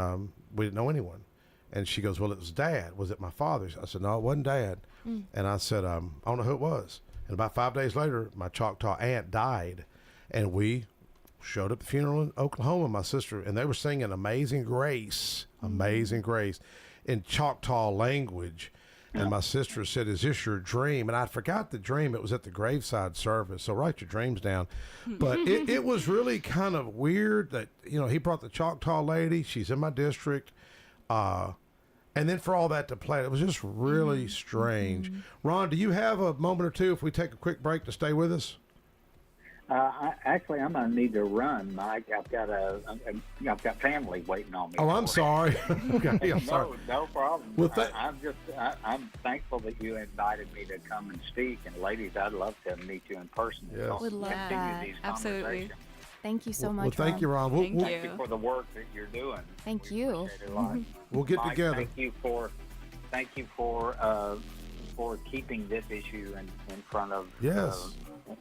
we didn't know anyone. And she goes, well, it was Dad. Was it my father? I said, no, it wasn't Dad. And I said, I don't know who it was. And about 5 days later, my Choctaw aunt died, and we showed up at the funeral in Oklahoma, my sister, and they were singing Amazing Grace, in Choctaw language. And my sister said, "Is this your dream?" And I forgot the dream. It was at the graveside service. So write your dreams down. But it was really kind of weird that, he brought the Choctaw lady. She's in my district. And then for all that to play, it was just really strange. Ron, do you have a moment or two if we take a quick break to stay with us? Actually, I'm gonna need to run, Mike. I've got family waiting on me. Oh, I'm sorry. Okay, I'm sorry. No problem. Well, I'm thankful that you invited me to come and speak. And ladies, I'd love to meet you in person. Yes. Would love continue that. these Absolutely. conversations. Thank you so Well, much. thank you, Ron. Thank Thank you for the work that you're doing. Thank We you. appreciate it a lot. We'll get Mike, together. Thank you for keeping this issue in front of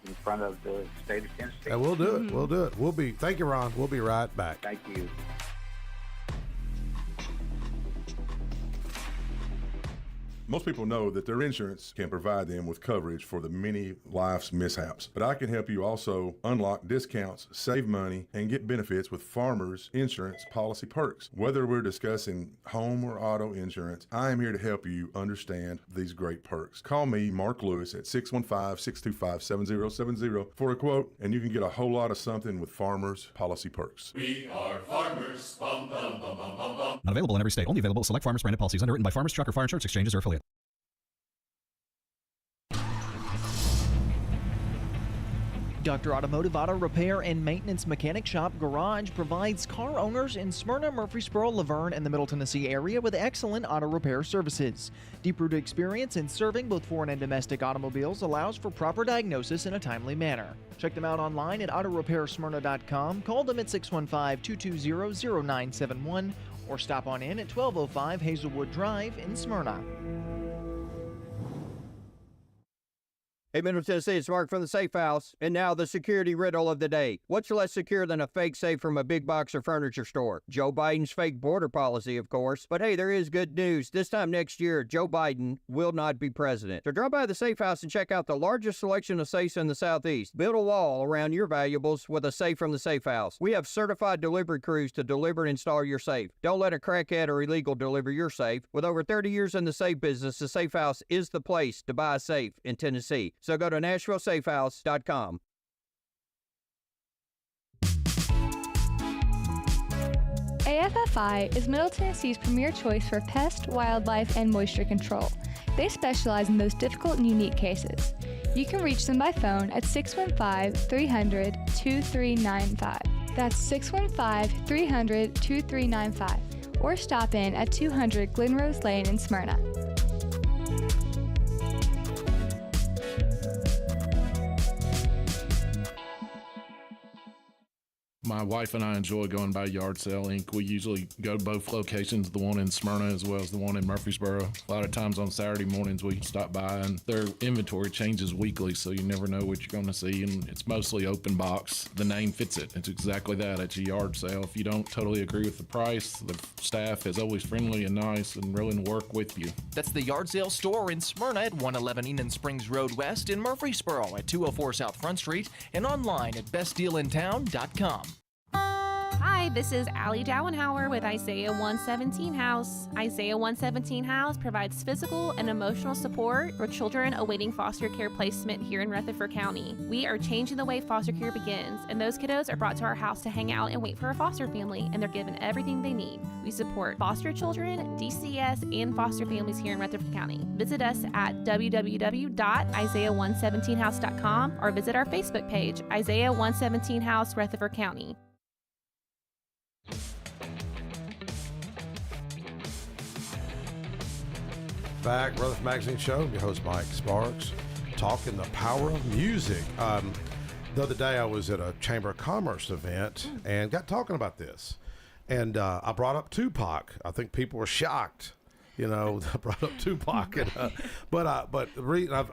in front of the state of Tennessee. And we'll do it. We'll do it. Thank you, Ron. We'll be right back. Thank you. Most people know that their insurance can provide them with coverage for the many life's mishaps. But I can help you also unlock discounts, save money, and get benefits with Farmers Insurance policy perks. Whether we're discussing home or auto insurance, I am here to help you understand these great perks. Call me, Mark Lewis, at 615-625-7070 for a quote, and you can get a whole lot of something with Farmers policy perks. We are farmers. Bum, bum, bum, bum, bum, bum. Not available in every state. Only available select Farmers branded policies underwritten by Farmers Truck or Fire Insurance Exchanges or affiliates. Dr. Automotive Auto Repair and Maintenance Mechanic Shop Garage provides car owners in Smyrna, Murfreesboro, Laverne, and the Middle Tennessee area with excellent auto repair services. Deep-rooted experience in serving both foreign and domestic automobiles allows for proper diagnosis in a timely manner. Check them out online at autorepairsmyrna.com, call them at 615-220-0971, or stop on in at 1205 Hazelwood Drive in Smyrna. Hey, Middle Tennessee, it's Mark from the Safe House. And now the security riddle of the day. What's less secure than a fake safe from a big box or furniture store? Joe Biden's fake border policy, of course. But hey, there is good news. This time next year, Joe Biden will not be president. So drop by the Safe House and check out the largest selection of safes in the Southeast. Build a wall around your valuables with a safe from the Safe House. We have certified delivery crews to deliver and install your safe. Don't let a crackhead or illegal deliver your safe. With over 30 years in the safe business, the Safe House is the place to buy a safe in Tennessee. So go to NashvilleSafeHouse.com. AFFI is Middle Tennessee's premier choice for pest, wildlife, and moisture control. They specialize in those difficult and unique cases. You can reach them by phone at 615-300-2395. That's 615-300-2395. Or stop in at 200 Glenrose Lane in Smyrna. My wife and I enjoy going by Yard Sale Inc. We usually go to both locations, the one in Smyrna as well as the one in Murfreesboro. A lot of times on Saturday mornings we stop by, and their inventory changes weekly, so you never know what you're going to see, and it's mostly open box. The name fits it. It's exactly that. It's a yard sale. If you don't totally agree with the price, the staff is always friendly and nice and willing to work with you. That's the Yard Sale store in Smyrna at 111 Enon Springs Road West, in Murfreesboro at 204 South Front Street, and online at bestdealintown.com. Hi, this is Allie Dowenhauer with Isaiah 117 House. Isaiah 117 House provides physical and emotional support for children awaiting foster care placement here in Rutherford County. We are changing the way foster care begins, and those kiddos are brought to our house to hang out and wait for a foster family, and they're given everything they need. We support foster children, DCS, and foster families here in Rutherford County. Visit us at www.isaiah117house.com or visit our Facebook page, Isaiah 117 House, Rutherford County. Back, Rutherford Magazine Show. Your host, Mike Sparks, talking the power of music. The other day I was at a Chamber of Commerce event and got talking about this. And I brought up Tupac. I think people were shocked. I brought up Tupac. And, but the reason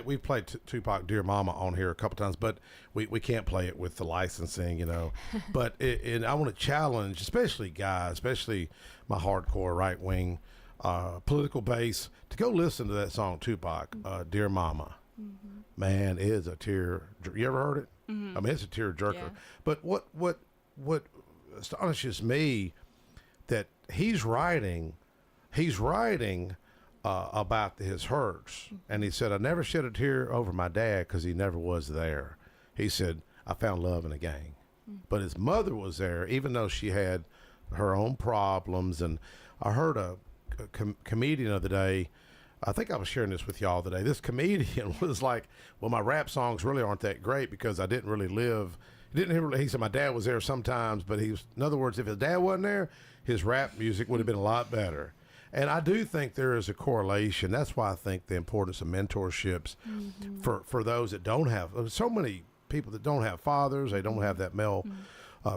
we've played Tupac Dear Mama on here a couple times, but we can't play it with the licensing, But and I want to challenge, especially guys, especially my hardcore right wing political base, to go listen to that song Tupac, Dear Mama. Man, it is a tear. You ever heard it? Mm-hmm. I mean, it's a tear jerker. Yeah. But what astonishes me that he's writing about his hurts, and he said, "I never shed a tear over my dad because he never was there." He said, "I found love in a gang," but his mother was there, even though she had her own problems. And I heard a comedian of the day. I think I was sharing this with y'all today. This comedian was like, "Well, my rap songs really aren't that great because I didn't really live." He said my dad was there sometimes, but in other words, if his dad wasn't there, his rap music would have been a lot better. And I do think there is a correlation. That's why I think the importance of mentorships for those that don't have, so many people that don't have fathers, they don't have that male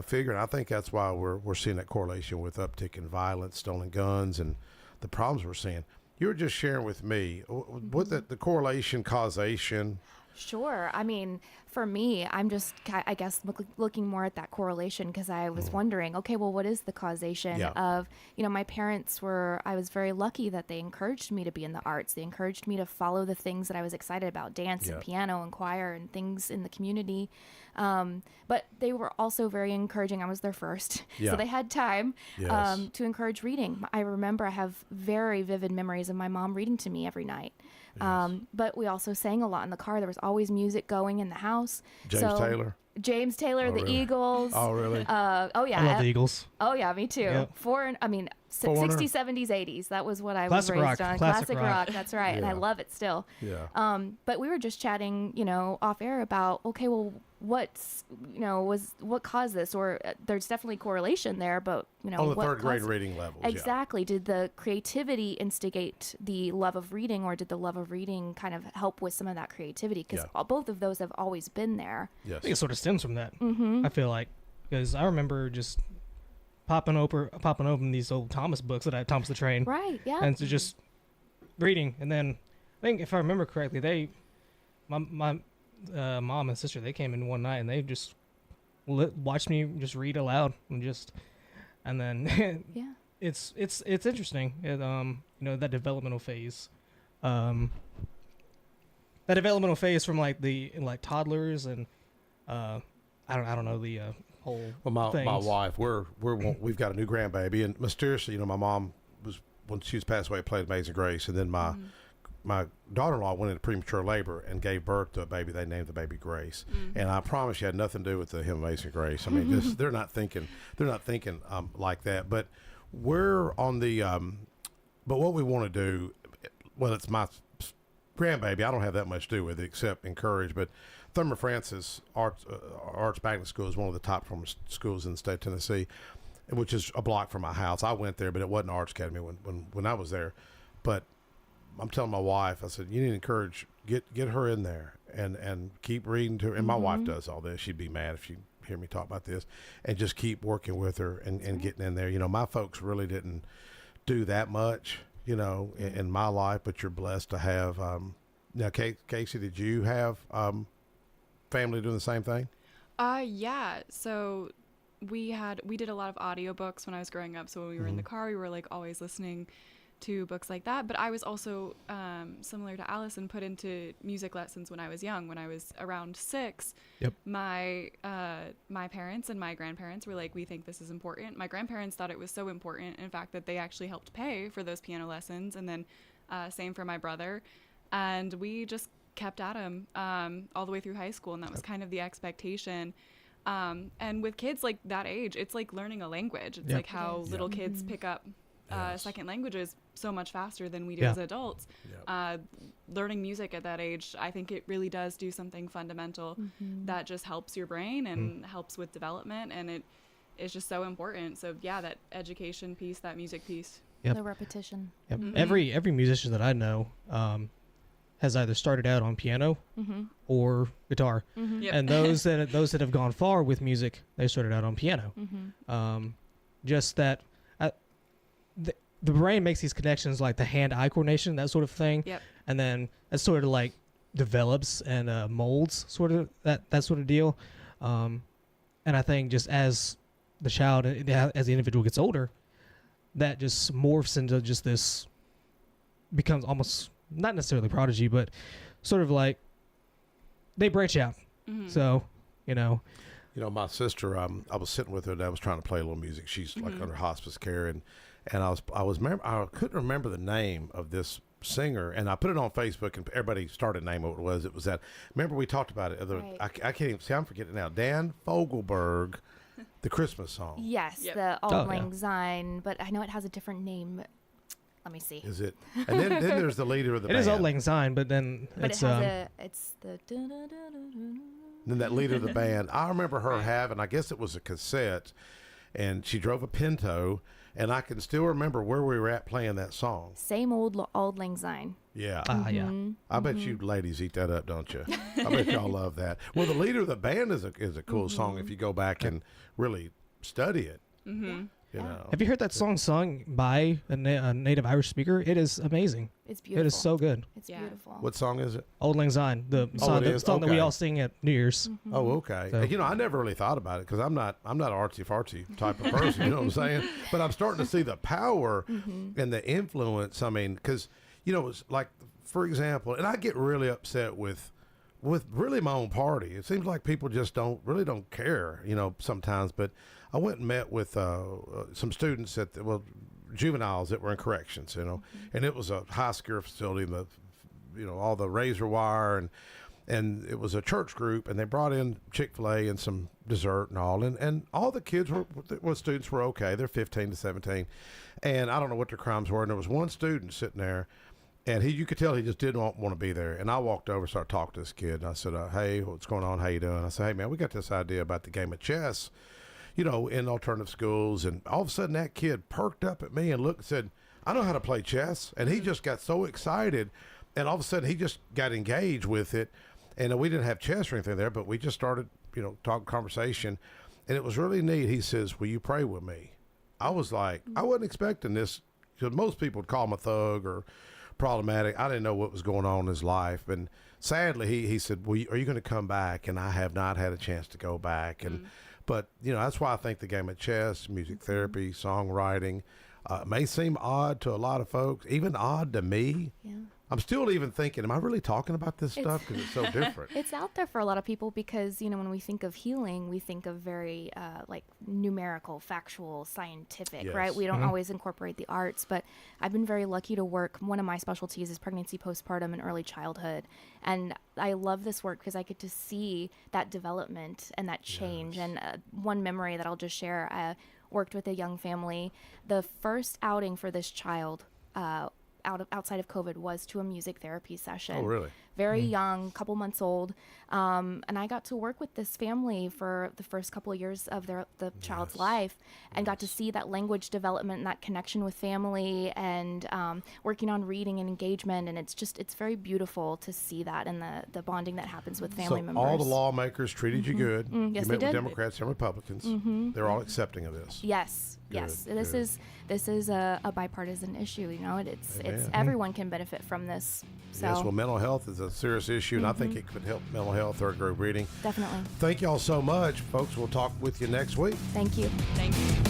figure. And I think that's why we're seeing that correlation with uptick in violence, stolen guns, and the problems we're seeing. You were just sharing with me what the correlation, causation. Sure. I mean, for me, I'm just, I guess, looking more at that correlation because I was wondering, okay, well, what is the causation of, my parents I was very lucky that they encouraged me to be in the arts. They encouraged me to follow the things that I was excited about, dance and piano and choir and things in the community. But they were also very encouraging. I was their first. So they had time to encourage reading. I remember I have very vivid memories of my mom reading to me every night. But we also sang a lot in the car. There was always music going in the house. James Taylor, the really? Eagles. Oh, really? Oh, yeah. I love the Eagles. Oh, yeah, me too. Yep. 60s, 70s, 80s. That was what I was Classic raised rock. on. Classic rock. That's right. And I love it still. Yeah. But we were just chatting, off air about, okay, well, what caused this? Or there's definitely correlation there, but, on the third grade reading levels. Exactly. Did the creativity instigate the love of reading, or did the love of reading kind of help with some of that creativity? Because both of those have always been there. Yes. I think it sort of stems from that. Mm-hmm. I feel like, because I remember just popping open these old Thomas books that I had, Thomas the Train. Right, yeah. And so just reading. And then I think if I remember correctly, my mom and sister, they came in one night and they just watched me just read aloud and then it's interesting. That developmental phase. That developmental phase from like toddlers and I don't know the whole. Well, my wife, we've got a new grandbaby, and mysteriously, my mom was, when she was passed away, played Amazing Grace, and then my daughter-in-law went into premature labor and gave birth to a baby. They named the baby Grace, and I promise you, had nothing to do with the hymn Amazing Grace. I mean, just they're not thinking like that. But we're on the. But what we want to do, well, it's my grandbaby. I don't have that much to do with it except encourage. But Thurman Francis Arts Magnet School is one of the top performing schools in the state of Tennessee, which is a block from my house. I went there, but it wasn't Arts Academy when I was there. But I'm telling my wife, I said, you need to encourage, get her in there and keep reading to her. And my wife does all this. She'd be mad if she hear me talk about this, and just keep working with her and getting in there. My folks really didn't do that much, in my life, but you're blessed to have. Now, Casey, did you have family doing the same thing? Yeah. So we did a lot of audiobooks when I was growing up. So when we were in the car, we were always listening to books like that. But I was also, similar to Allison, put into music lessons when I was young. When I was around 6, my parents and my grandparents were like, we think this is important. My grandparents thought it was so important, in fact, that they actually helped pay for those piano lessons. And then same for my brother. And we just kept at them all the way through high school. And that was kind of the expectation. And with kids like that age, it's like learning a language. It's like how little kids pick up second languages so much faster than we do as adults. Learning music at that age, I think it really does do something fundamental that just helps your brain and helps with development, and it is just so important. So that education piece, that music piece. The repetition. Every musician that I know has either started out on piano or guitar, and those that have gone far with music, they started out on piano. Just that the brain makes these connections, like the hand-eye coordination, that sort of thing, and then that sort of develops and molds sort of that sort of deal. And I think just as the child, as the individual gets older, that just morphs into just this, becomes almost not necessarily prodigy, but sort of like they branch out. So, you know. You know, my sister, I was sitting with her and I was trying to play a little music. She's like under hospice care, and I couldn't remember the name of this singer, and I put it on Facebook, and everybody started naming what it was. It was that. Remember we talked about it. Right. I can't even see. I'm forgetting now. Dan Fogelberg, the Christmas song. Yes, the Auld Lang Syne, but I know it has a different name. Let me see. Is it? And then there's the leader of the band. It is Auld Lang Syne, but then it's the. Then that leader of the band, I remember her having, I guess it was a cassette, and she drove a Pinto, and I can still remember where we were at playing that song. Same old Auld Lang Syne. Yeah. Yeah. I bet you ladies eat that up, don't you? I bet y'all love that. Well, the leader of the band is a cool song if you go back and really study it. You know. Have you heard that song sung by a native Irish speaker? It is amazing. It's beautiful. It is so good. It's beautiful. What song is it? Auld Lang Syne, the song, that we all sing at New Year's. Oh, okay. So. You know, I never really thought about it because I'm not an artsy fartsy type of person. You know what I'm saying? But I'm starting to see the power and the influence. I mean, because you know, it's like, for example, and I get really upset with really my own party. It seems like people just don't care. You know, sometimes. But I went and met with some students at juveniles that were in corrections. You know, and it was a high secure facility. All the razor wire and it was a church group, and they brought in Chick-fil-A and some dessert and all, and all the kids students were okay. They're 15 to 17, and I don't know what their crimes were. And there was one student sitting there, and you could tell he just didn't want to be there. And I walked over, started talking to this kid, and I said, "Hey, what's going on? How you doing?" I said, "Hey, man, we got this idea about the game of chess, you know, in alternative schools." And all of a sudden, that kid perked up at me and looked and said, "I know how to play chess." And he just got so excited, and all of a sudden, he just got engaged with it. And we didn't have chess or anything there, but we just started, talking conversation, and it was really neat. He says, "Will you pray with me?" I was like, I wasn't expecting this, because most people would call him a thug or problematic. I didn't know what was going on in his life. And sadly, he said, "Well, are you going to come back?" And I have not had a chance to go back. And but that's why I think the game of chess, music therapy, songwriting may seem odd to a lot of folks, even odd to me. Yeah. I'm still even thinking, am I really talking about this stuff? Because it's so different. It's out there for a lot of people because, when we think of healing, we think of very like numerical, factual, scientific, right? We don't always incorporate the arts, but I've been very lucky to work. One of my specialties is pregnancy, postpartum, and early childhood. And I love this work because I get to see that development and that change. And one memory that I'll just share, I worked with a young family. The first outing for this child outside of COVID was to a music therapy session. Oh, really? Very young, couple months old. And I got to work with this family for the first couple of years of the child's life and got to see that language development and that connection with family and working on reading and engagement. And it's very beautiful to see that and the bonding that happens with family members. All the lawmakers treated you good. Yes, you they met did. with Democrats and Republicans. They're all accepting of this. Yes. Good, Yes. good. This is a bipartisan issue. It's everyone can benefit from this. So. Yes, well, mental health is a serious issue, and I think it could help mental health, third grade reading. Definitely. Thank you all so much, folks. We'll talk with you next week. Thank you. Thank you.